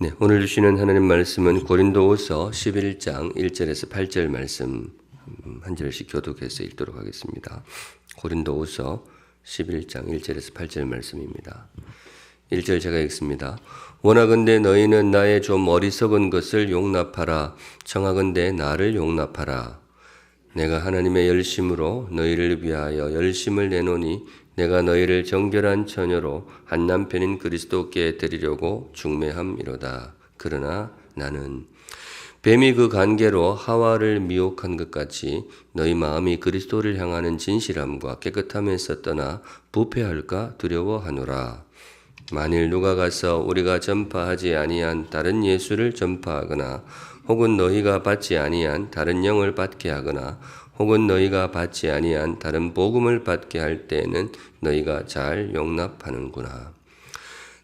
네, 오늘 주시는 하나님 말씀은 고린도후서 11장 1절에서 8절 말씀 한 절씩 교독해서 읽도록 하겠습니다. 고린도후서 11장 1절에서 8절 말씀입니다. 1절 제가 읽습니다. 원하건대 너희는 나의 좀 어리석은 것을 용납하라. 청하건대 나를 용납하라. 내가 하나님의 열심으로 너희를 위하여 열심을 내노니 내가 너희를 정결한 처녀로 한 남편인 그리스도께 드리려고 중매함이로다. 그러나 나는 뱀이 그 관계로 하와를 미혹한 것 같이 너희 마음이 그리스도를 향하는 진실함과 깨끗함에서 떠나 부패할까 두려워하노라. 만일 누가 가서 우리가 전파하지 아니한 다른 예수를 전파하거나 혹은 너희가 받지 아니한 다른 영을 받게 하거나 혹은 너희가 받지 아니한 다른 복음을 받게 할 때에는 너희가 잘 용납하는구나.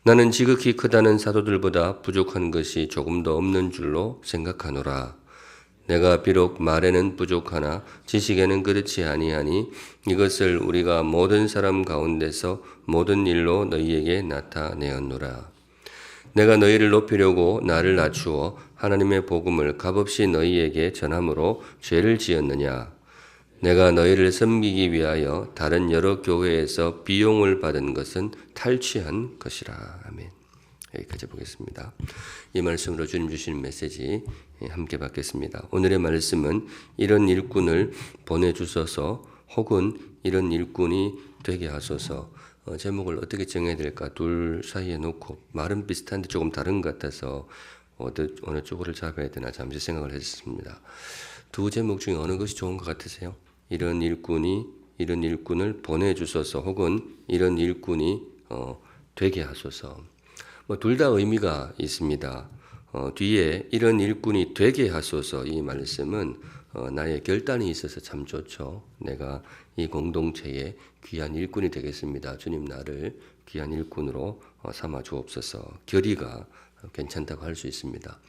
나는 지극히 크다는 사도들보다 부족한 것이 조금도 없는 줄로 생각하노라. 내가 비록 말에는 부족하나 지식에는 그렇지 아니하니 이것을 우리가 모든 사람 가운데서 모든 일로 너희에게 나타내었노라. 내가 너희를 높이려고 나를 낮추어 하나님의 복음을 값없이 너희에게 전함으로 죄를 지었느냐? 내가 너희를 섬기기 위하여 다른 여러 교회에서 비용을 받은 것은 탈취한 것이라. 아멘. 여기까지 보겠습니다. 이 말씀으로 주님 주시는 메시지 함께 받겠습니다. 오늘의 말씀은 이런 일꾼을 보내주소서 혹은 이런 일꾼이 되게 하소서. 제목을 어떻게 정해야 될까 둘 사이에 놓고 말은 비슷한데 조금 다른 것 같아서 어느 쪽을 잡아야 되나 잠시 생각을 했습니다. 두 제목 중에 어느 것이 좋은 것 같으세요? 이런 일꾼을 보내주소서 혹은 이런 일꾼이 되게 하소서. 둘 다 의미가 있습니다. 뒤에 이런 일꾼이 되게 하소서 이 말씀은 나의 결단이 있어서 참 좋죠. 내가 이 공동체에 귀한 일꾼이 되겠습니다. 주님 나를 귀한 일꾼으로 삼아 주옵소서. 결의가 괜찮다고 할 수 있습니다.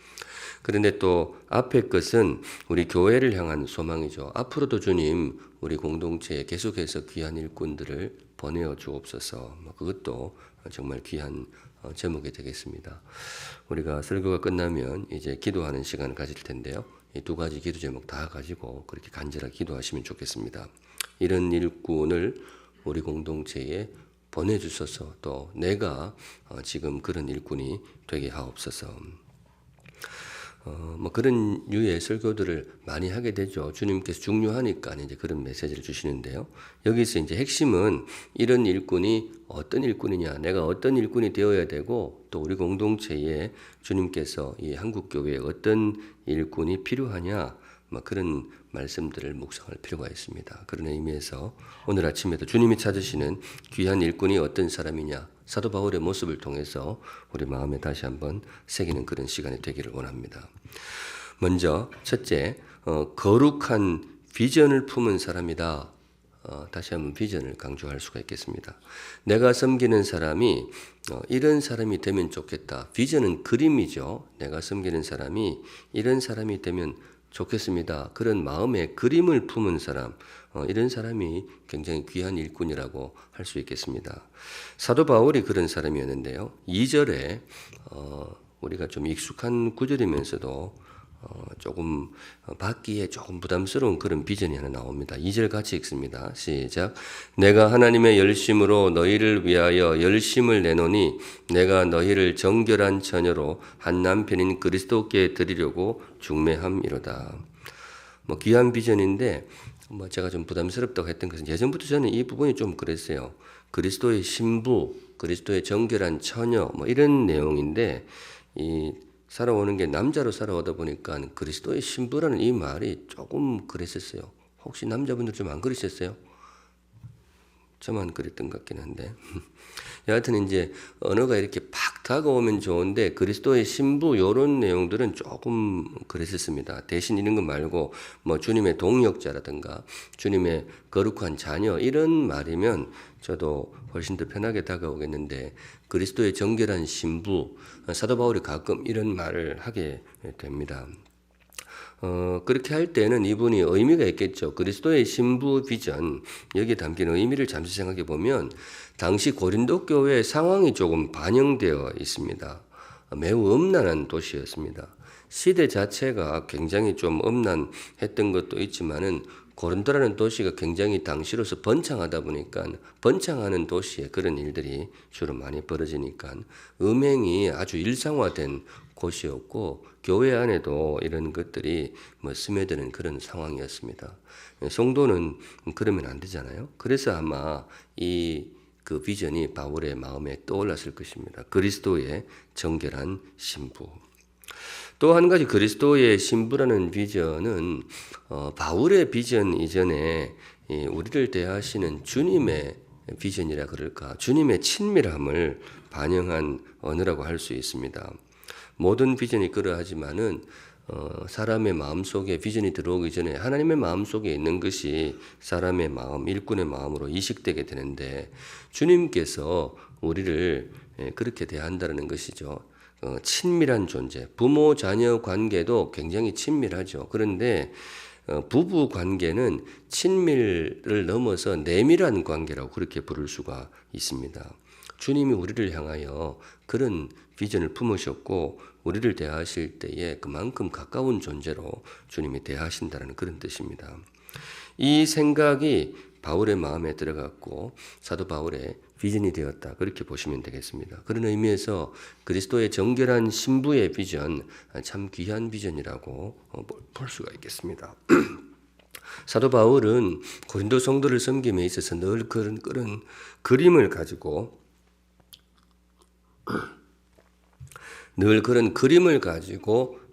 그런데 또 앞에 것은 우리 교회를 향한 소망이죠. 앞으로도 주님 우리 공동체에 계속해서 귀한 일꾼들을 보내어 주옵소서. 그것도 정말 귀한 제목이 되겠습니다. 우리가 설교가 끝나면 이제 기도하는 시간을 가질 텐데요. 이 두 가지 기도 제목 다 가지고 그렇게 간절하게 기도하시면 좋겠습니다. 이런 일꾼을 우리 공동체에 보내주소서. 또 내가 지금 그런 일꾼이 되게 하옵소서. 그런 유의 설교들을 많이 하게 되죠. 주님께서 중요하니까 이제 그런 메시지를 주시는데요. 여기서 이제 핵심은 이런 일꾼이 어떤 일꾼이냐, 내가 어떤 일꾼이 되어야 되고 또 우리 공동체에 주님께서 이 한국 교회에 어떤 일꾼이 필요하냐, 그런 말씀들을 묵상할 필요가 있습니다. 그런 의미에서 오늘 아침에도 주님이 찾으시는 귀한 일꾼이 어떤 사람이냐, 사도 바울의 모습을 통해서 우리 마음에 다시 한번 새기는 그런 시간이 되기를 원합니다. 먼저 첫째, 거룩한 비전을 품은 사람이다. 다시 한번 비전을 강조할 수가 있겠습니다. 내가 섬기는 사람이 이런 사람이 되면 좋겠다. 비전은 그림이죠. 내가 섬기는 사람이 이런 사람이 되면 좋겠습니다. 그런 마음의 그림을 품은 사람, 이런 사람이 굉장히 귀한 일꾼이라고 할 수 있겠습니다. 사도 바울이 그런 사람이었는데요. 2절에 우리가 좀 익숙한 구절이면서도 조금 받기에 조금 부담스러운 그런 비전이 하나 나옵니다. 2절 같이 읽습니다. 시작. 내가 하나님의 열심으로 너희를 위하여 열심을 내노니 내가 너희를 정결한 처녀로 한 남편인 그리스도께 드리려고 중매함이로다. 귀한 비전인데 제가 좀 부담스럽다고 했던 것은 예전부터 저는 이 부분이 좀 그랬어요. 그리스도의 신부, 그리스도의 정결한 처녀 이런 내용인데 이 살아오는 게 남자로 살아오다 보니까 그리스도의 신부라는 이 말이 조금 그랬었어요. 혹시 남자분들 좀 안 그러셨어요? 저만 그랬던 것 같긴 한데. 여하튼 이제 언어가 이렇게 팍 다가오면 좋은데 그리스도의 신부 이런 내용들은 조금 그랬었습니다. 대신 이런 거 말고 주님의 동역자라든가 주님의 거룩한 자녀 이런 말이면 저도 훨씬 더 편하게 다가오겠는데 그리스도의 정결한 신부, 사도 바울이 가끔 이런 말을 하게 됩니다. 그렇게 할 때는 이분이 의미가 있겠죠. 그리스도의 신부 비전, 여기에 담긴 의미를 잠시 생각해 보면 당시 고린도 교회의 상황이 조금 반영되어 있습니다. 매우 음란한 도시였습니다. 시대 자체가 굉장히 좀 음란했던 것도 있지만은 고린도라는 도시가 굉장히 당시로서 번창하다 보니까 번창하는 도시에 그런 일들이 주로 많이 벌어지니까 음행이 아주 일상화된 곳이었고 교회 안에도 이런 것들이 스며드는 그런 상황이었습니다. 성도는 그러면 안 되잖아요. 그래서 아마 그 비전이 바울의 마음에 떠올랐을 것입니다. 그리스도의 정결한 신부. 또 한 가지 그리스도의 신부라는 비전은 바울의 비전 이전에 우리를 대하시는 주님의 비전이라 그럴까, 주님의 친밀함을 반영한 언어라고 할 수 있습니다. 모든 비전이 그러하지만은 사람의 마음속에 비전이 들어오기 전에 하나님의 마음속에 있는 것이 사람의 마음, 일꾼의 마음으로 이식되게 되는데 주님께서 우리를 그렇게 대한다는 것이죠. 친밀한 존재, 부모 자녀 관계도 굉장히 친밀하죠. 그런데 부부 관계는 친밀을 넘어서 내밀한 관계라고 그렇게 부를 수가 있습니다. 주님이 우리를 향하여 그런 비전을 품으셨고 우리를 대하실 때에 그만큼 가까운 존재로 주님이 대하신다는 그런 뜻입니다. 이 생각이 바울의 마음에 들어갔고 사도 바울의 비전이 되었다. 그렇게 보시면 되겠습니다. 그런 의미에서 그리스도의 정결한 신부의 비전, 참 귀한 비전이라고 볼 수가 있겠습니다. 사도 바울은 고린도 성도를 섬김에 있어서 늘 그런 그림을 가지고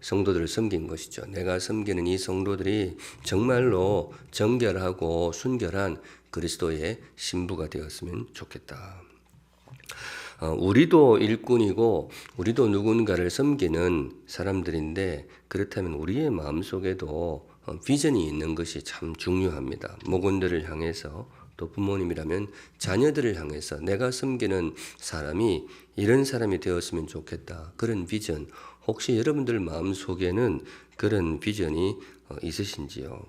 성도들을 섬긴 것이죠. 내가 섬기는 이 성도들이 정말로 정결하고 순결한 그리스도의 신부가 되었으면 좋겠다. 우리도 일꾼이고 우리도 누군가를 섬기는 사람들인데 그렇다면 우리의 마음속에도 비전이 있는 것이 참 중요합니다. 목원들을 향해서 또 부모님이라면 자녀들을 향해서 내가 섬기는 사람이 이런 사람이 되었으면 좋겠다. 그런 비전, 혹시 여러분들 마음속에는 그런 비전이 있으신지요?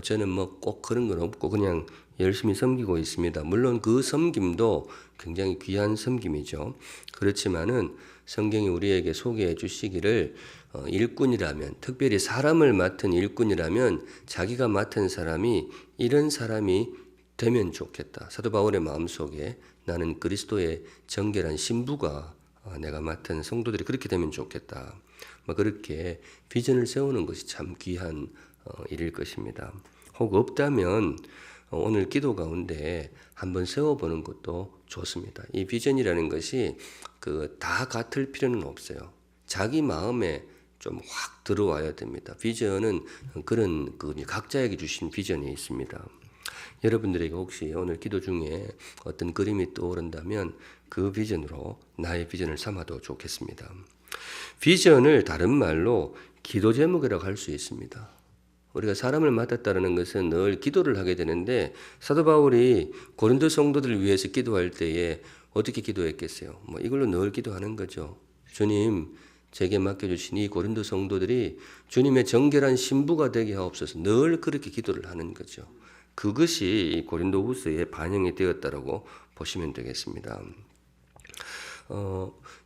저는 꼭 그런 건 없고 그냥 열심히 섬기고 있습니다. 물론 그 섬김도 굉장히 귀한 섬김이죠. 그렇지만은 성경이 우리에게 소개해 주시기를 일꾼이라면, 특별히 사람을 맡은 일꾼이라면 자기가 맡은 사람이 이런 사람이 되면 좋겠다. 사도 바울의 마음속에 나는 그리스도의 정결한 신부가 내가 맡은 성도들이 그렇게 되면 좋겠다. 그렇게 비전을 세우는 것이 참 귀한 일일 것입니다. 혹 없다면 오늘 기도 가운데 한번 세워보는 것도 좋습니다. 이 비전이라는 것이 다 같을 필요는 없어요. 자기 마음에 좀 확 들어와야 됩니다. 비전은 그런 각자에게 주신 비전이 있습니다. 여러분들에게 혹시 오늘 기도 중에 어떤 그림이 떠오른다면 그 비전으로 나의 비전을 삼아도 좋겠습니다. 비전을 다른 말로 기도 제목이라고 할 수 있습니다. 우리가 사람을 맡았다는 것은 늘 기도를 하게 되는데 사도 바울이 고린도 성도들을 위해서 기도할 때에 어떻게 기도했겠어요? 이걸로 늘 기도하는 거죠. 주님, 제게 맡겨주신 이 고린도 성도들이 주님의 정결한 신부가 되게 하옵소서. 늘 그렇게 기도를 하는 거죠. 그것이 고린도후서에 반영이 되었다라고 보시면 되겠습니다.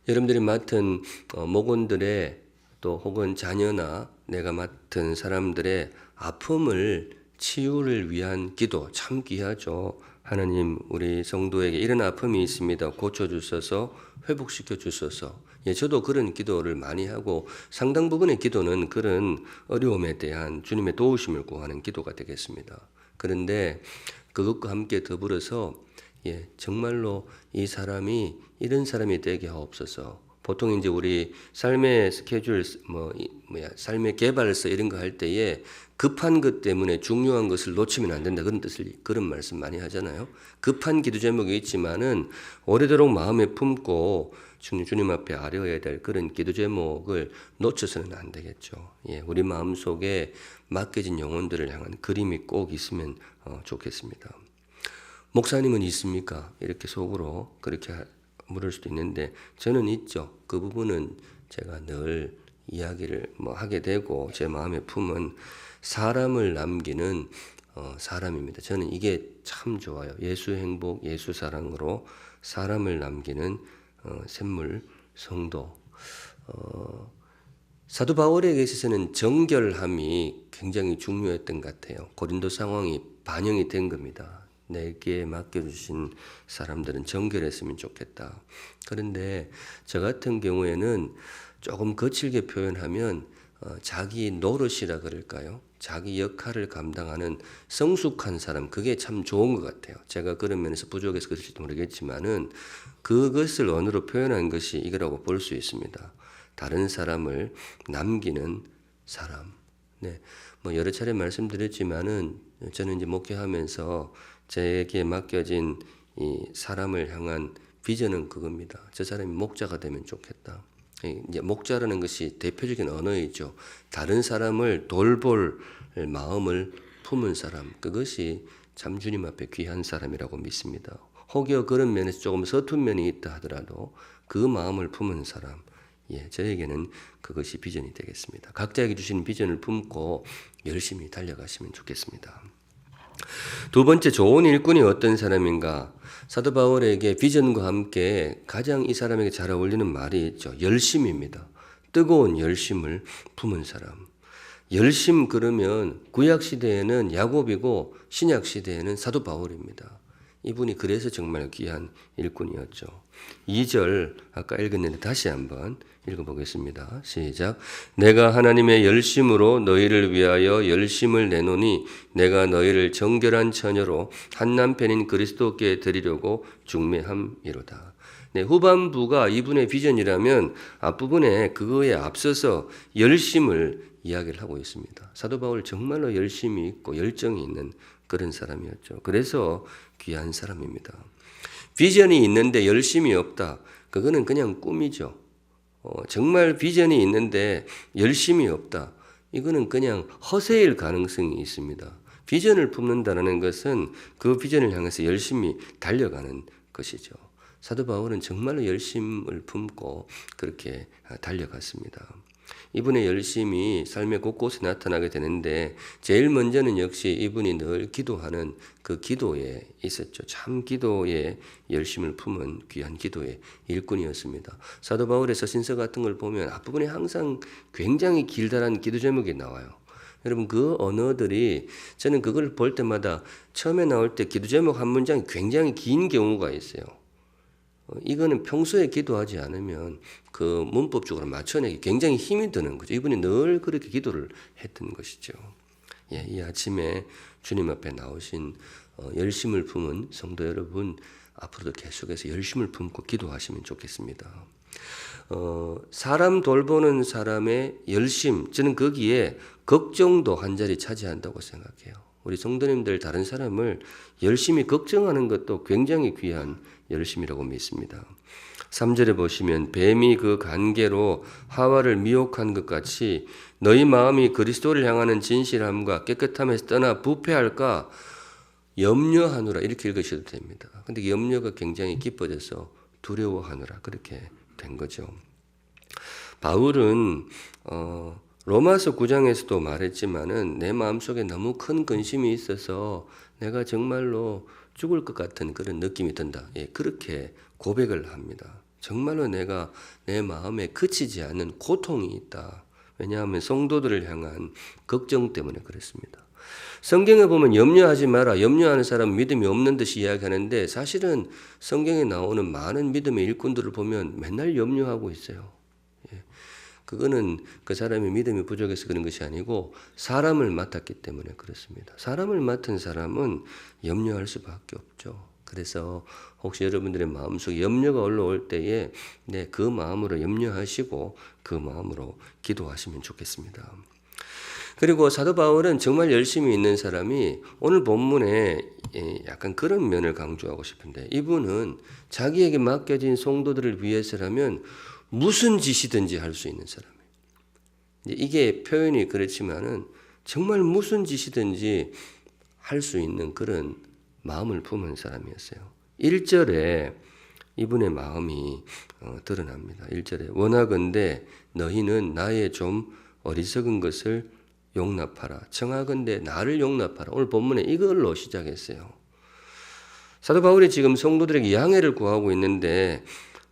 여러분들이 맡은 목원들의 또 혹은 자녀나 내가 맡은 사람들의 아픔을 치유를 위한 기도 참 귀하죠. 하나님, 우리 성도에게 이런 아픔이 있습니다. 고쳐주셔서 회복시켜 주셔서. 저도 그런 기도를 많이 하고 상당 부분의 기도는 그런 어려움에 대한 주님의 도우심을 구하는 기도가 되겠습니다. 그런데 그것과 함께 더불어서 정말로 이 사람이 이런 사람이 되게 하옵소서. 보통 이제 우리 삶의 스케줄, 삶의 개발서 이런 거 할 때에 급한 것 때문에 중요한 것을 놓치면 안 된다. 그런 말씀 많이 하잖아요. 급한 기도 제목이 있지만은 오래도록 마음에 품고 주님 앞에 아뢰어야 될 그런 기도 제목을 놓쳐서는 안 되겠죠. 우리 마음 속에 맡겨진 영혼들을 향한 그림이 꼭 있으면 좋겠습니다. 목사님은 있습니까? 이렇게 속으로 그렇게 물을 수도 있는데 저는 있죠. 그 부분은 제가 늘 이야기를 하게 되고 제 마음에 품은 사람을 남기는 사람입니다. 저는 이게 참 좋아요. 예수 행복, 예수 사랑으로 사람을 남기는 샘물 성도. 사도 바울에게 있어서는 정결함이 굉장히 중요했던 것 같아요. 고린도 상황이 반영이 된 겁니다. 내게 맡겨주신 사람들은 정결했으면 좋겠다. 그런데 저 같은 경우에는 조금 거칠게 표현하면 자기 노릇이라 그럴까요? 자기 역할을 감당하는 성숙한 사람, 그게 참 좋은 것 같아요. 제가 그런 면에서 부족해서 그럴지도 모르겠지만은 그것을 언어로 표현한 것이 이거라고 볼 수 있습니다. 다른 사람을 남기는 사람. 네, 뭐 여러 차례 말씀드렸지만은 저는 이제 목회하면서 제게 맡겨진 이 사람을 향한 비전은 그겁니다. 저 사람이 목자가 되면 좋겠다. 이제 목자라는 것이 대표적인 언어이죠. 다른 사람을 돌볼 마음을 품은 사람, 그것이 참 주님 앞에 귀한 사람이라고 믿습니다. 혹여 그런 면에서 조금 서툰 면이 있다 하더라도 그 마음을 품은 사람, 저에게는 그것이 비전이 되겠습니다. 각자에게 주신 비전을 품고 열심히 달려가시면 좋겠습니다. 두 번째, 좋은 일꾼이 어떤 사람인가? 사도 바울에게 비전과 함께 가장 이 사람에게 잘 어울리는 말이 있죠. 열심입니다. 뜨거운 열심을 품은 사람. 열심 그러면 구약 시대에는 야곱이고 신약 시대에는 사도 바울입니다. 이분이 그래서 정말 귀한 일꾼이었죠. 2절 아까 읽었는데 다시 한번 읽어보겠습니다. 시작. 내가 하나님의 열심으로 너희를 위하여 열심을 내노니 내가 너희를 정결한 처녀로 한 남편인 그리스도께 드리려고 중매함이로다. 네, 후반부가 이분의 비전이라면 앞부분에 그거에 앞서서 열심을 이야기를 하고 있습니다. 사도 바울 정말로 열심이 있고 열정이 있는 그런 사람이었죠. 그래서 귀한 사람입니다. 비전이 있는데 열심이 없다. 그거는 그냥 꿈이죠. 정말 비전이 있는데 열심이 없다. 이거는 그냥 허세일 가능성이 있습니다. 비전을 품는다는 것은 그 비전을 향해서 열심히 달려가는 것이죠. 사도 바울은 정말로 열심을 품고 그렇게 달려갔습니다. 이분의 열심이 삶의 곳곳에 나타나게 되는데 제일 먼저는 역시 이분이 늘 기도하는 그 기도에 있었죠. 참 기도에 열심을 품은 귀한 기도의 일꾼이었습니다. 사도 바울의 서신서 같은 걸 보면 앞부분에 항상 굉장히 길다란 기도 제목이 나와요. 여러분 그 언어들이 저는 그걸 볼 때마다 처음에 나올 때 기도 제목 한 문장이 굉장히 긴 경우가 있어요. 이거는 평소에 기도하지 않으면 그 문법적으로 맞춰내기 굉장히 힘이 드는 거죠. 이분이 늘 그렇게 기도를 했던 것이죠. 이 아침에 주님 앞에 나오신 열심을 품은 성도 여러분, 앞으로도 계속해서 열심을 품고 기도하시면 좋겠습니다. 사람 돌보는 사람의 열심, 저는 거기에 걱정도 한 자리 차지한다고 생각해요. 우리 성도님들 다른 사람을 열심히 걱정하는 것도 굉장히 귀한 열심이라고 믿습니다. 3절에 보시면 뱀이 그 간계로 하와를 미혹한 것 같이 너희 마음이 그리스도를 향하는 진실함과 깨끗함에서 떠나 부패할까 염려하노라 이렇게 읽으셔도 됩니다. 근데 염려가 굉장히 깊어져서 두려워하노라 그렇게 된 거죠. 바울은 로마서 9장에서도 말했지만은 내 마음속에 너무 큰 근심이 있어서 내가 정말로 죽을 것 같은 그런 느낌이 든다. 그렇게 고백을 합니다. 정말로 내가 내 마음에 그치지 않는 고통이 있다. 왜냐하면 성도들을 향한 걱정 때문에 그렇습니다. 성경에 보면 염려하지 마라. 염려하는 사람은 믿음이 없는 듯이 이야기하는데 사실은 성경에 나오는 많은 믿음의 일꾼들을 보면 맨날 염려하고 있어요. 그거는 그 사람이 믿음이 부족해서 그런 것이 아니고 사람을 맡았기 때문에 그렇습니다. 사람을 맡은 사람은 염려할 수밖에 없죠. 그래서 혹시 여러분들의 마음속에 염려가 올라올 때에 그 마음으로 염려하시고 그 마음으로 기도하시면 좋겠습니다. 그리고 사도 바울은 정말 열심히 있는 사람이 오늘 본문에 약간 그런 면을 강조하고 싶은데 이분은 자기에게 맡겨진 성도들을 위해서라면 무슨 짓이든지 할 수 있는 사람이에요. 이게 표현이 그렇지만은 정말 무슨 짓이든지 할 수 있는 그런 마음을 품은 사람이었어요. 1절에 이분의 마음이 드러납니다. 1절에 원하건대 너희는 나의 좀 어리석은 것을 용납하라. 청하건대 나를 용납하라. 오늘 본문에 이걸로 시작했어요. 사도 바울이 지금 성도들에게 양해를 구하고 있는데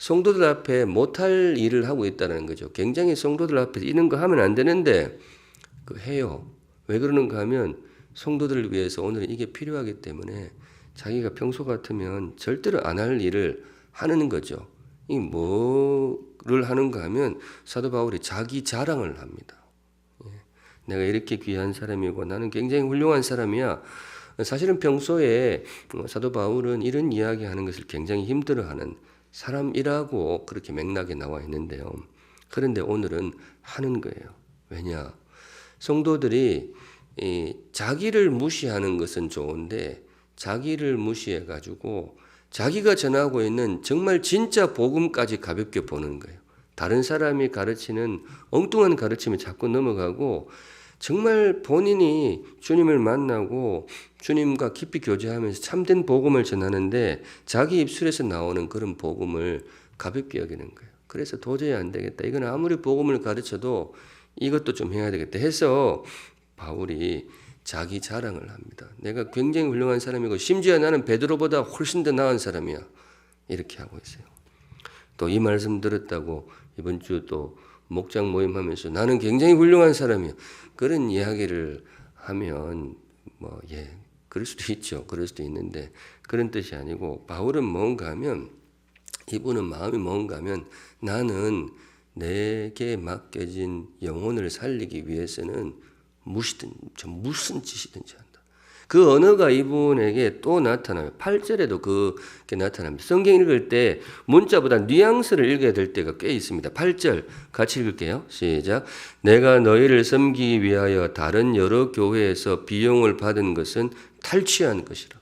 성도들 앞에 못할 일을 하고 있다는 거죠. 굉장히 성도들 앞에서 이런 거 하면 안 되는데 해요. 왜 그러는가 하면 성도들을 위해서 오늘은 이게 필요하기 때문에 자기가 평소 같으면 절대로 안 할 일을 하는 거죠. 이 뭐를 하는가 하면 사도 바울이 자기 자랑을 합니다. 내가 이렇게 귀한 사람이고 나는 굉장히 훌륭한 사람이야. 사실은 평소에 사도 바울은 이런 이야기하는 것을 굉장히 힘들어하는 사람이라고 그렇게 맥락에 나와 있는데요. 그런데 오늘은 하는 거예요. 왜냐? 성도들이 자기를 무시하는 것은 좋은데 자기를 무시해 가지고 자기가 전하고 있는 정말 진짜 복음까지 가볍게 보는 거예요. 다른 사람이 가르치는 엉뚱한 가르침에 자꾸 넘어가고 정말 본인이 주님을 만나고 주님과 깊이 교제하면서 참된 복음을 전하는데 자기 입술에서 나오는 그런 복음을 가볍게 여기는 거예요. 그래서 도저히 안 되겠다. 이건 아무리 복음을 가르쳐도 이것도 좀 해야 되겠다 해서 바울이 자기 자랑을 합니다. 내가 굉장히 훌륭한 사람이고 심지어 나는 베드로보다 훨씬 더 나은 사람이야. 이렇게 하고 있어요. 또 이 말씀 들었다고 이번 주 또 목장 모임하면서 나는 굉장히 훌륭한 사람이야. 그런 이야기를 하면 그럴 수도 있죠. 그럴 수도 있는데 그런 뜻이 아니고 바울은 뭔가 하면 이분은 마음이 뭔가 하면 나는 내게 맡겨진 영혼을 살리기 위해서는 무슨 짓이든지 한다. 그 언어가 이분에게 또 나타나요. 8절에도 그게 나타납니다. 성경 읽을 때 문자보다 뉘앙스를 읽어야 될 때가 꽤 있습니다. 8절 같이 읽을게요. 시작. 내가 너희를 섬기기 위하여 다른 여러 교회에서 비용을 받은 것은 탈취한 것이라.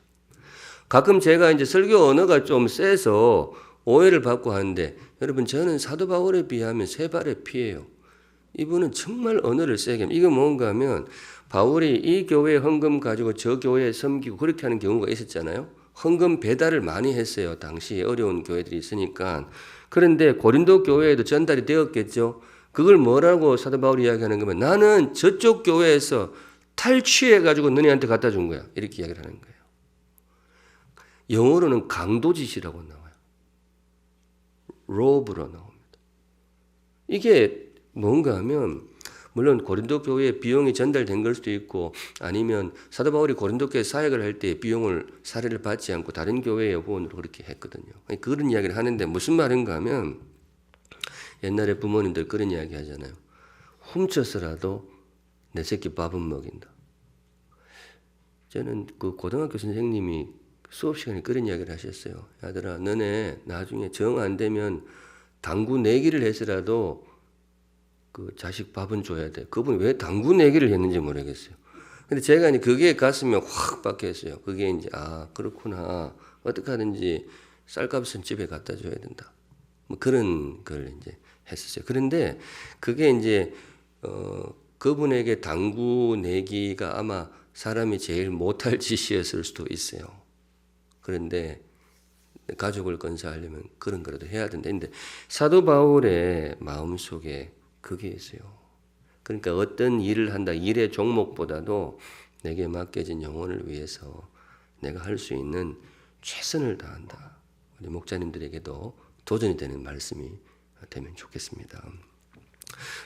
가끔 제가 이제 설교 언어가 좀 세서 오해를 받고 하는데 여러분 저는 사도 바울에 비하면 세 발의 피예요. 이분은 정말 언어를 세게 합니다. 이거 뭔가 하면 바울이 이 교회 헌금 가지고 저 교회에 섬기고 그렇게 하는 경우가 있었잖아요. 헌금 배달을 많이 했어요. 당시에 어려운 교회들이 있으니까. 그런데 고린도 교회에도 전달이 되었겠죠. 그걸 뭐라고 사도 바울이 이야기하는 거면 나는 저쪽 교회에서 탈취해가지고 너네한테 갖다 준 거야. 이렇게 이야기를 하는 거예요. 영어로는 강도짓이라고 나와요. 로브로 나옵니다. 이게 뭔가 하면 물론 고린도 교회에 비용이 전달된 걸 수도 있고 아니면 사도 바울이 고린도 교회 사역을 할 때 비용을 사례를 받지 않고 다른 교회의 후원으로 그렇게 했거든요. 그런 이야기를 하는데 무슨 말인가 하면 옛날에 부모님들 그런 이야기 하잖아요. 훔쳐서라도 내 새끼 밥은 먹인다. 저는 그 고등학교 선생님이 수업 시간에 그런 이야기를 하셨어요. 아들아, 너네 나중에 정 안 되면 당구 내기를 해서라도 그 자식 밥은 줘야 돼. 그분이 왜 당구 내기를 했는지 모르겠어요. 근데 제가 이제 그게 가슴에 확 박혔어요. 그게 이제 그렇구나. 어떻게 하든지 쌀값은 집에 갖다 줘야 된다. 뭐 그런 걸 이제 했었어요. 그런데 그게 이제 그분에게 당구 내기가 아마 사람이 제일 못할 짓이었을 수도 있어요. 그런데 가족을 건사하려면 그런 거라도 해야 된다. 근데 사도 바울의 마음속에 그게 있어요. 그러니까 어떤 일을 한다. 일의 종목보다도 내게 맡겨진 영혼을 위해서 내가 할 수 있는 최선을 다한다. 우리 목자님들에게도 도전이 되는 말씀이 되면 좋겠습니다.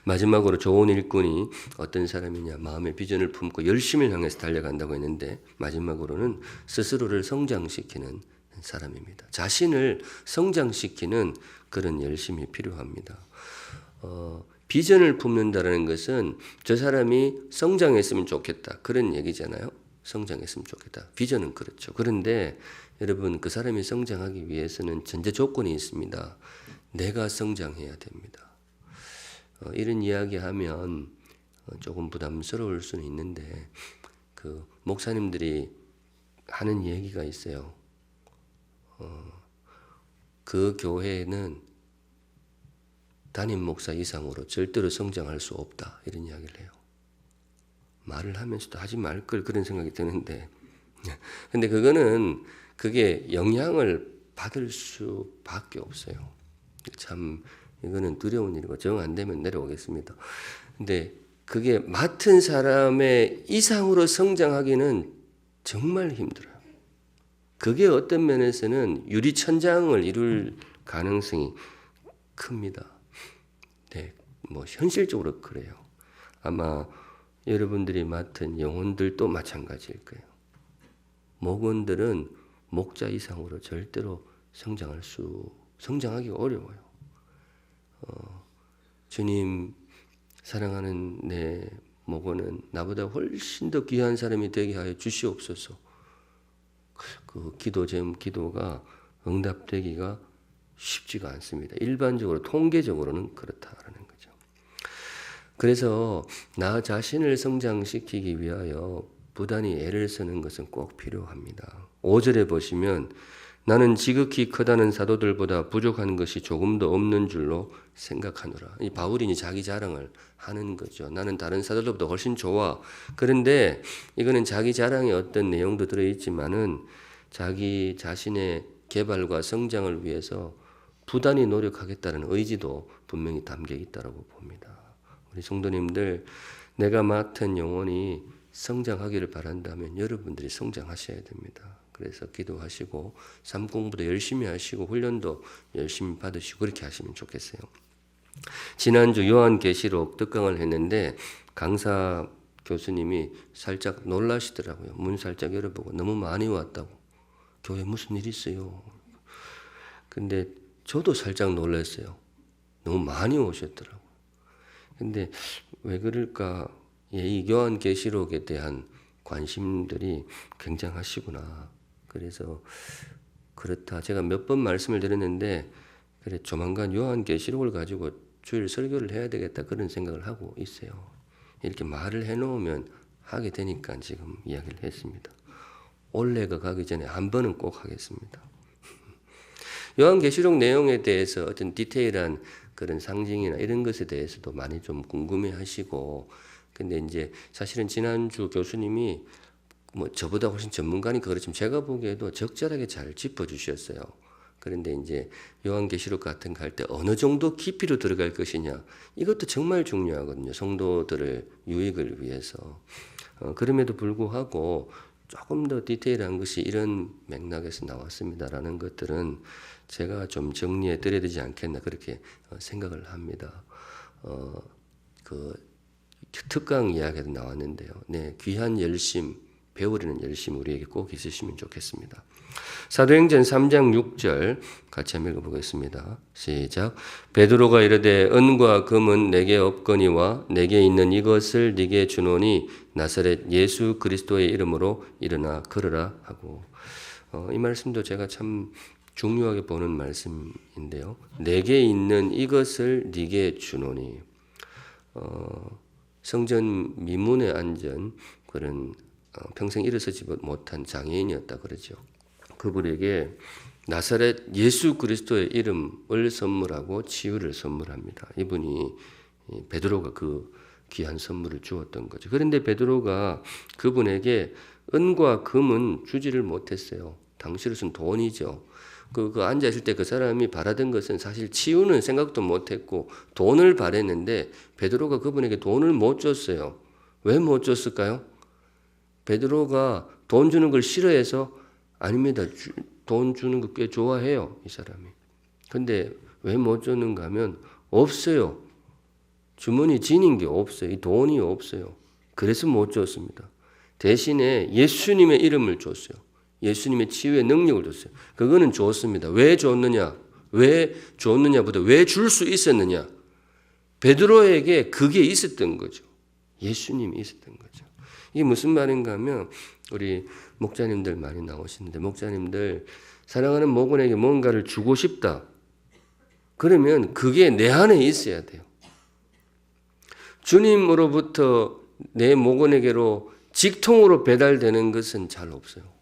마지막으로 좋은 일꾼이 어떤 사람이냐. 마음의 비전을 품고 열심을 향해서 달려간다고 했는데 마지막으로는 스스로를 성장시키는 사람입니다. 자신을 성장시키는 그런 열심이 필요합니다. 비전을 품는다는 것은 저 사람이 성장했으면 좋겠다. 그런 얘기잖아요. 성장했으면 좋겠다. 비전은 그렇죠. 그런데 여러분 그 사람이 성장하기 위해서는 전제 조건이 있습니다. 내가 성장해야 됩니다. 이런 이야기하면 조금 부담스러울 수는 있는데 그 목사님들이 하는 얘기가 있어요. 그 교회는 담임 목사 이상으로 절대로 성장할 수 없다. 이런 이야기를 해요. 말을 하면서도 하지 말 걸 그런 생각이 드는데 근데 그게 영향을 받을 수밖에 없어요. 참 이거는 두려운 일이고 정 안 되면 내려오겠습니다. 근데 그게 맡은 사람의 이상으로 성장하기는 정말 힘들어요. 그게 어떤 면에서는 유리천장을 이룰 가능성이 큽니다. 네, 뭐 현실적으로 그래요. 아마 여러분들이 맡은 영혼들도 마찬가지일 거예요. 목원들은 목자 이상으로 절대로 성장하기가 어려워요. 주님 사랑하는 내 목원은 나보다 훨씬 더 귀한 사람이 되게 하여 주시옵소서. 그 기도가 응답되기가 쉽지가 않습니다. 일반적으로 통계적으로는 그렇다라는 거죠. 그래서 나 자신을 성장시키기 위하여 부단히 애를 쓰는 것은 꼭 필요합니다. 5절에 보시면 나는 지극히 크다는 사도들보다 부족한 것이 조금도 없는 줄로 생각하노라. 이 바울이 자기 자랑을 하는 거죠. 나는 다른 사도들보다 훨씬 좋아. 그런데 이거는 자기 자랑의 어떤 내용도 들어있지만은 자기 자신의 개발과 성장을 위해서 부단히 노력하겠다는 의지도 분명히 담겨 있다고 봅니다. 우리 성도님들, 내가 맡은 영혼이 성장하기를 바란다면 여러분들이 성장하셔야 됩니다. 그래서 기도하시고 삶 공부도 열심히 하시고 훈련도 열심히 받으시고 그렇게 하시면 좋겠어요. 지난주 요한계시록 특강을 했는데 강사 교수님이 살짝 놀라시더라고요. 문 살짝 열어보고 너무 많이 왔다고. 교회 무슨 일 있어요? 근데 저도 살짝 놀랐어요. 너무 많이 오셨더라고요. 근데 왜 그럴까? 이 요한계시록에 대한 관심들이 굉장하시구나. 그래서 그렇다. 제가 몇 번 말씀을 드렸는데 그래 조만간 요한계시록을 가지고 주일 설교를 해야 되겠다 그런 생각을 하고 있어요. 이렇게 말을 해놓으면 하게 되니까 지금 이야기를 했습니다. 올해가 가기 전에 한 번은 꼭 하겠습니다. 요한계시록 내용에 대해서 어떤 디테일한 그런 상징이나 이런 것에 대해서도 많이 좀 궁금해하시고, 근데 이제 사실은 지난주 교수님이 뭐 저보다 훨씬 전문가니까 그렇지만 제가 보기에도 적절하게 잘 짚어주셨어요. 그런데 이제 요한계시록 같은 거 할 때 어느 정도 깊이로 들어갈 것이냐, 이것도 정말 중요하거든요. 성도들의 유익을 위해서. 그럼에도 불구하고 조금 더 디테일한 것이 이런 맥락에서 나왔습니다라는 것들은 제가 좀 정리해 드려야 되지 않겠나 그렇게 생각을 합니다. 그 특강 이야기도 나왔는데요. 네, 귀한 열심, 배우려는 열심 우리에게 꼭 있으시면 좋겠습니다. 사도행전 3장 6절 같이 한번 읽어보겠습니다. 시작. 베드로가 이르되 은과 금은 내게 없거니와 내게 있는 이것을 네게 주노니 나사렛 예수 그리스도의 이름으로 일어나 걸으라 하고, 이 말씀도 제가 참 중요하게 보는 말씀인데요. 내게 있는 이것을 네게 주노니, 성전 미문에 앉은 그런 평생 일어서지 못한 장애인이었다 그러죠. 그분에게 나사렛 예수 그리스도의 이름을 선물하고 치유를 선물합니다. 이분이 베드로가 그 귀한 선물을 주었던 거죠. 그런데 베드로가 그분에게 은과 금은 주지를 못했어요. 당시로서는 돈이죠. 그 앉아있을 때 그 사람이 바라던 것은 사실 치유는 생각도 못했고 돈을 바랬는데 베드로가 그분에게 돈을 못 줬어요. 왜 못 줬을까요? 베드로가 돈 주는 걸 싫어해서? 아닙니다. 돈 주는 거 꽤 좋아해요, 이 사람이. 근데 왜 못 줬는가 하면 없어요. 주머니 지닌 게 없어요. 이 돈이 없어요. 그래서 못 줬습니다. 대신에 예수님의 이름을 줬어요. 예수님의 치유의 능력을 줬어요. 그거는 줬습니다. 왜 줬느냐? 왜 줬느냐보다 왜 줄 수 있었느냐? 베드로에게 그게 있었던 거죠. 예수님이 있었던 거죠. 이게 무슨 말인가 하면 우리 목자님들 많이 나오시는데 목자님들 사랑하는 목원에게 뭔가를 주고 싶다. 그러면 그게 내 안에 있어야 돼요. 주님으로부터 내 목원에게로 직통으로 배달되는 것은 잘 없어요.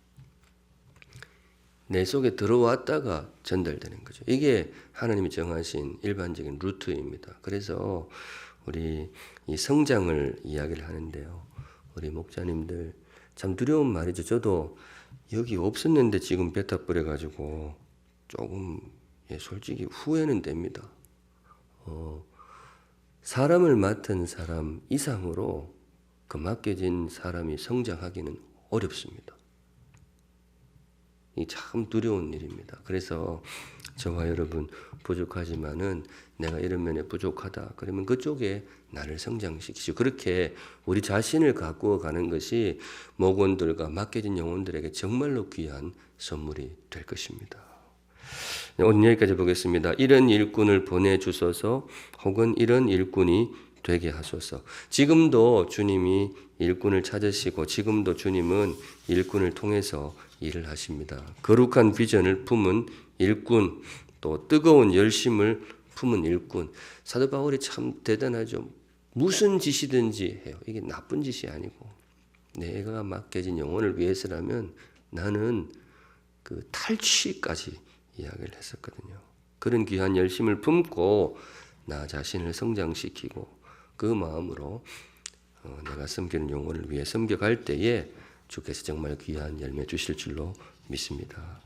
내 속에 들어왔다가 전달되는 거죠. 이게 하나님이 정하신 일반적인 루트입니다. 그래서 우리 이 성장을 이야기를 하는데요. 우리 목자님들 참 두려운 말이죠. 저도 여기 없었는데 지금 베타 뿌려가지고 조금 솔직히 후회는 됩니다. 사람을 맡은 사람 이상으로 그 맡겨진 사람이 성장하기는 어렵습니다. 이 참 두려운 일입니다. 그래서 저와 여러분 부족하지만은 내가 이런 면에 부족하다. 그러면 그쪽에 나를 성장시키시고 그렇게 우리 자신을 가꾸어 가는 것이 목원들과 맡겨진 영혼들에게 정말로 귀한 선물이 될 것입니다. 오늘 여기까지 보겠습니다. 이런 일꾼을 보내주소서 혹은 이런 일꾼이 되게 하소서. 지금도 주님이 일꾼을 찾으시고 지금도 주님은 일꾼을 통해서 일을 하십니다. 거룩한 비전을 품은 일꾼, 또 뜨거운 열심을 품은 일꾼. 사도 바울이 참 대단하죠. 무슨 짓이든지 해요. 이게 나쁜 짓이 아니고 내가 맡겨진 영혼을 위해서라면 나는 그 탈취까지 이야기를 했었거든요. 그런 귀한 열심을 품고 나 자신을 성장시키고 그 마음으로 내가 섬기는 영혼을 위해 섬겨갈 때에 주께서 정말 귀한 열매 주실 줄로 믿습니다.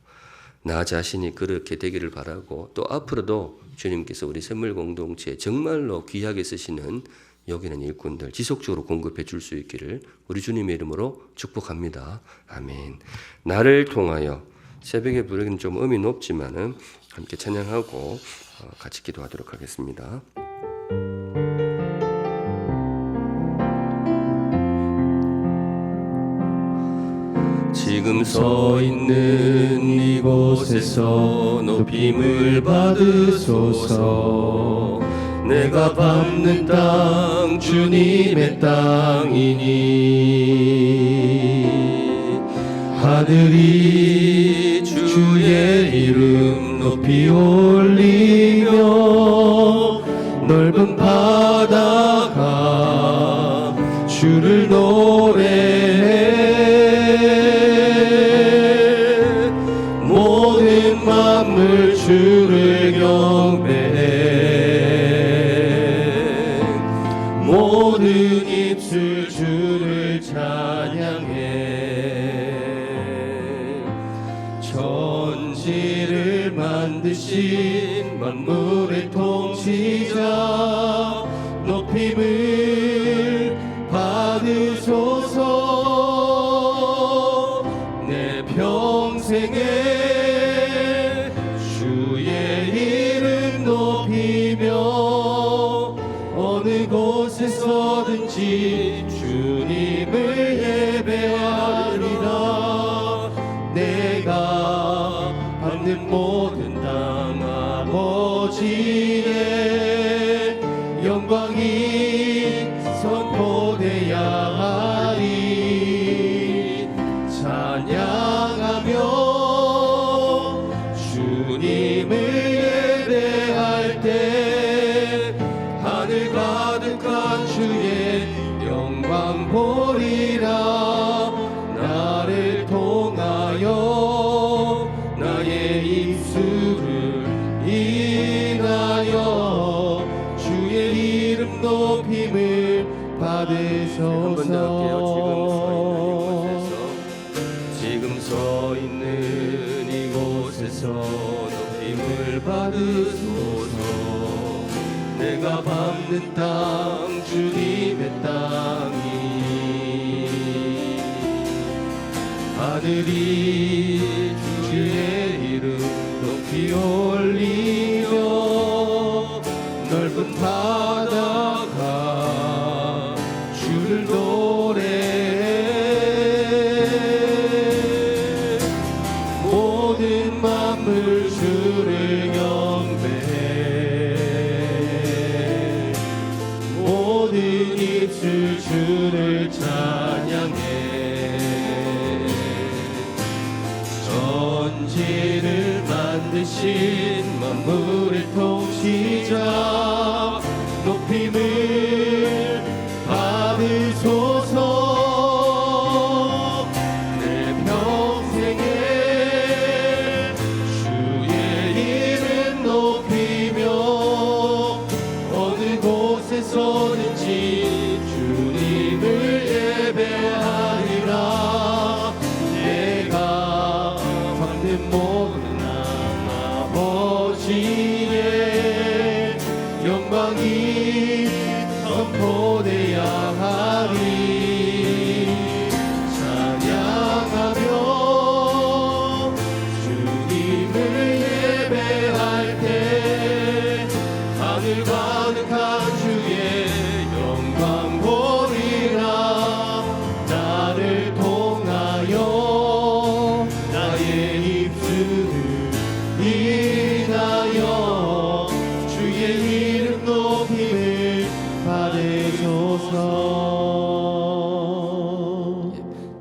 나 자신이 그렇게 되기를 바라고 또 앞으로도 주님께서 우리 샘물공동체에 정말로 귀하게 쓰시는 여기는 일꾼들 지속적으로 공급해 줄 수 있기를 우리 주님의 이름으로 축복합니다. 아멘. 나를 통하여 새벽에 부르기는 좀 음이 높지만은 함께 찬양하고 같이 기도하도록 하겠습니다. 지금 서 있는 이곳에서 높임을 받으소서. 내가 밟는 땅 주님의 땅이니 하늘이 주의 이름 높이 올리며 넓은 바다가 주를 노래해 모든 만물 주를 경배해 모든 입술 주를 찬양해 천지를 만드신 만물의 통치자 높임을 받으소서. 내 평생에 주의 이름 높이며 어느 곳에서든지 주님을 예배하리라. 내가 받는 모든 땅 아버지의 영광이 선포되야 하리. 찬양하며 주님을 예배할 때 하늘 가득한 주의 영광 보리라. 나를 통하여 나의 입술을 인하여 주의 이름 높임을 받으소서. 한 번 더 할게요. 지금 서 있는 이곳에서 높임을 받으소서. 내가 밟는 땅 주님의 땅이 하늘이 주의 이름 높이 올리며 넓은 바다가 주를 노래해 모든 만물 주를 경배해 모든 입술 주를 찬양해 천지를 만드신 만물의 통치자 높임을 받으소서. 내 평생에 주의 이름 높이며 어느 곳에서든지 주님을 예배하리라. 내가 받는 모든 아버지의 영광이 선포되야 하리. 찬양하며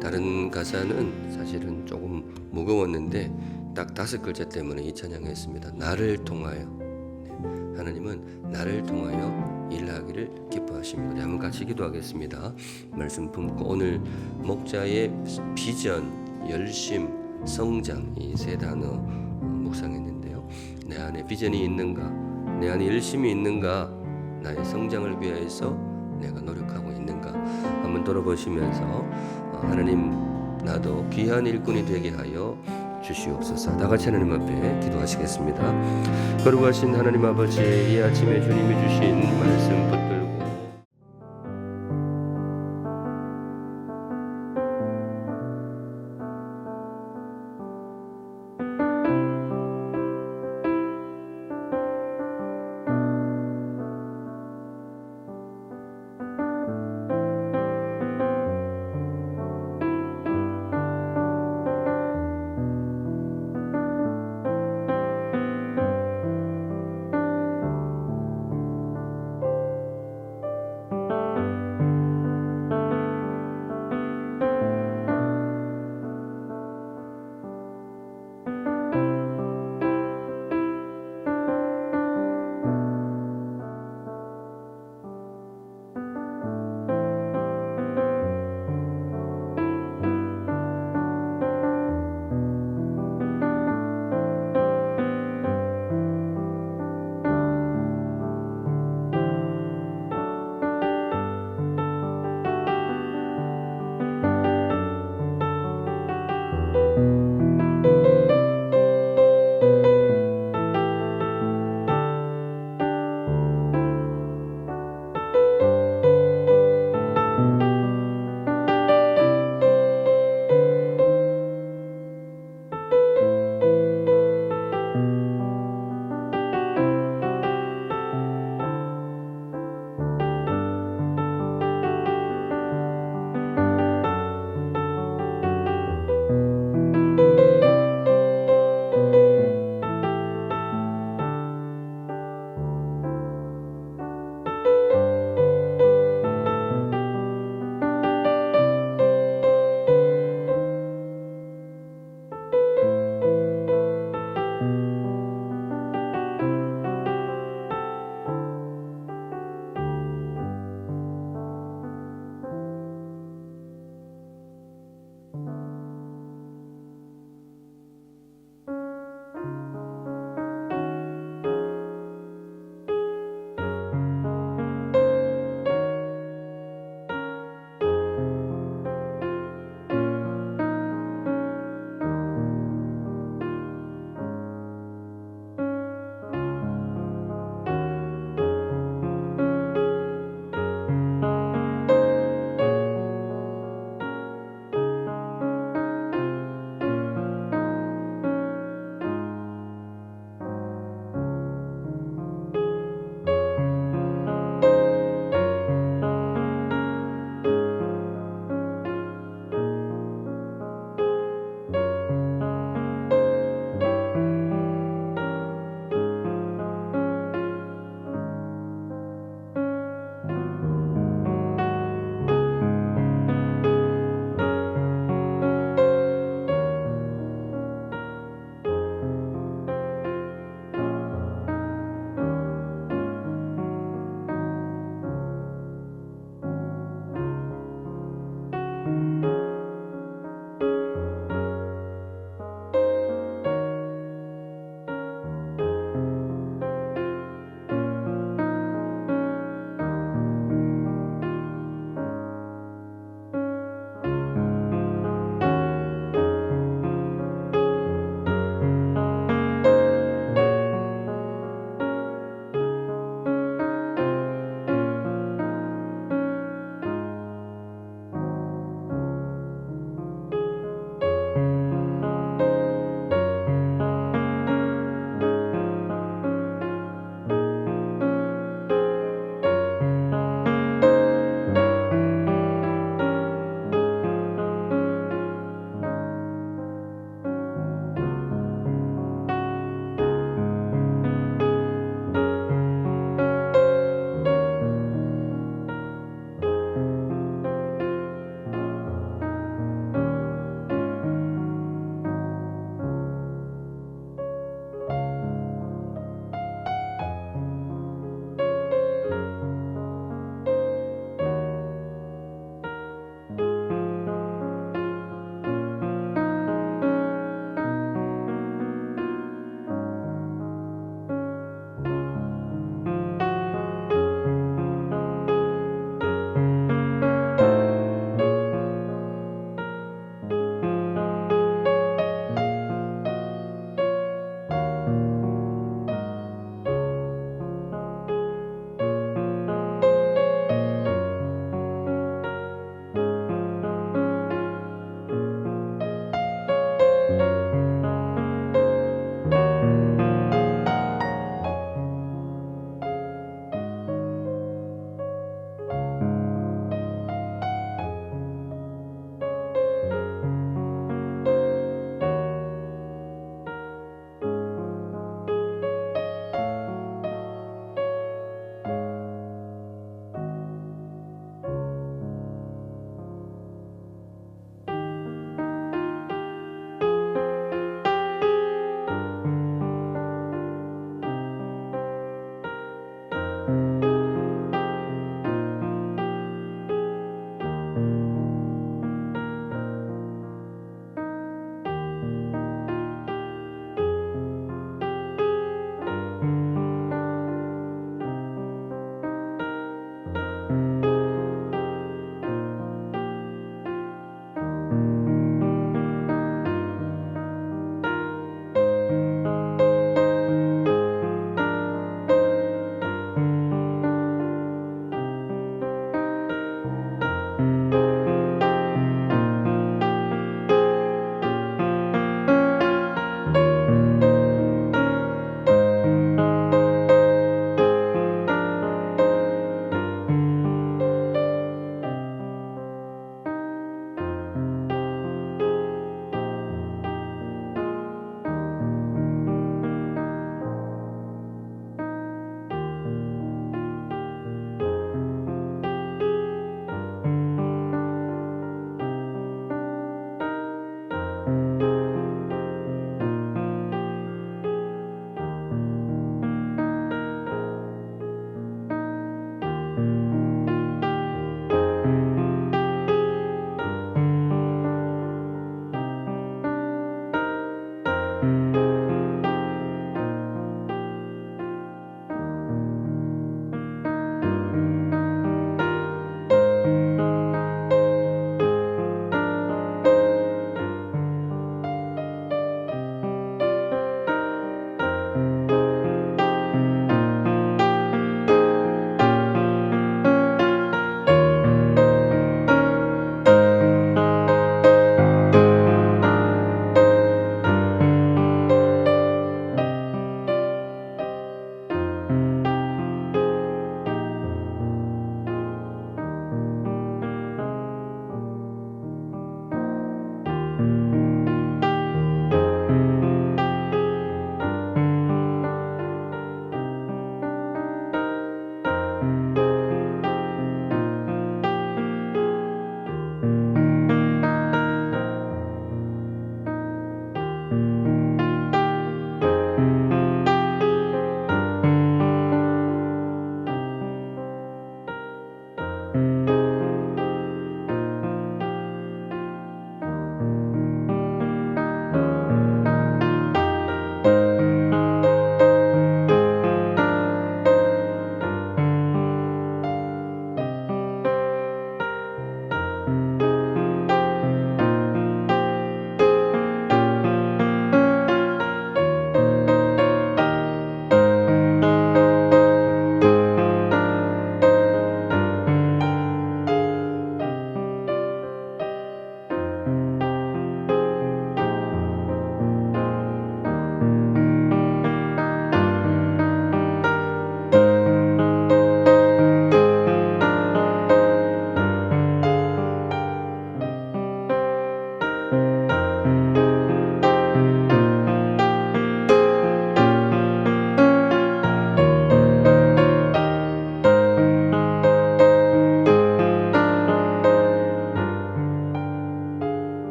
다른 가사는 사실은 조금 무거웠는데 딱 5글자 때문에 이 찬양했습니다. 나를 통하여. 하나님은 나를 통하여 일하기를 기뻐하십니다. 우리 한번 같이 기도하겠습니다. 말씀 품고 오늘 목자의 비전, 열심, 성장 이 세 단어 묵상했는데요. 내 안에 비전이 있는가? 내 안에 열심이 있는가? 나의 성장을 위해서 내가 노력하고 있는가? 한번 돌아보시면서 하나님 나도 귀한 일꾼이 되게 하여 주시옵소서. 다 같이 하나님 앞에 기도하시겠습니다. 거룩하신 하나님 아버지, 이 아침에 주님이 주신 말씀 붙들고